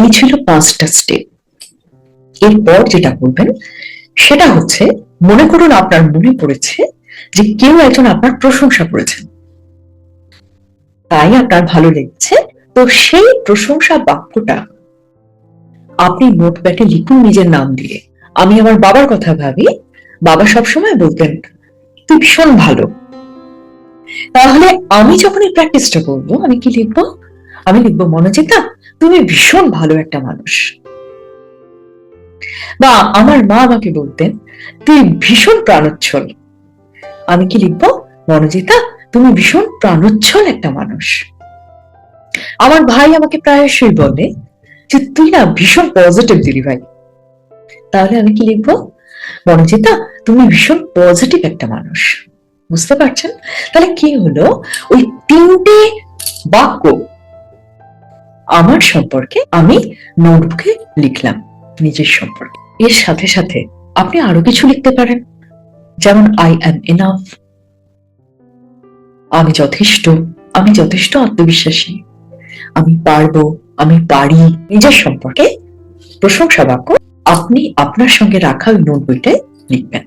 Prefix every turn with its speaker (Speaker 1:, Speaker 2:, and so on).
Speaker 1: এই ছিল 5টা স্টেপ। এরপর যেটা করবেন সেটা হচ্ছে, মনে করুন আপনার মনে পড়েছে যে কেউ একজন আপনার প্রশংসা করেছেন, তাই আপনার ভালো লেগেছে। তো সেই প্রশংসা বাক্যটা আপনি নোটপ্যাডে লিখুন নিজের নাম দিয়ে। আমি আমার বাবার কথা ভাবি, বাবা সবসময় বলতেন তুই ভীষণ ভালো। তাহলে আমি যখন এই প্র্যাকটিসটা করবো, আমি কি লিখবো? আমি লিখবো, মনোজিতা তুমি ভীষণ ভালো একটা মানুষ। বা আমার মা আমাকে বলতেন তুই ভীষণ প্রাণোচ্ছল। আমি কি লিখবো? মনোজিতা তুমি ভীষণ প্রাণোচ্ছল একটা মানুষ। আমার ভাই আমাকে প্রায়শই বলে যে তুই না ভীষণ পজিটিভ দিলি ভাই। তাহলে আমি কি লিখবো? মনোজিতা তুমি ভীষণ পজিটিভ একটা মানুষ। বুঝতে পারছেন? তাহলে কি হলো, ওই 3টে বাক্য আমার সম্পর্কে আমি নোটবুকে লিখলাম, নিজের সম্পর্কে। এর সাথে সাথে আপনি আরো কিছু লিখতে পারেন, যেমন আই অ্যাম এনাফ, আমি যথেষ্ট, আমি যথেষ্ট আত্মবিশ্বাসী, আমি পারবো, আমি পারি। নিজের সম্পর্কে প্রশংসা বাক্য আপনি আপনার সঙ্গে রাখা ওই নোট বইটায় লিখবেন।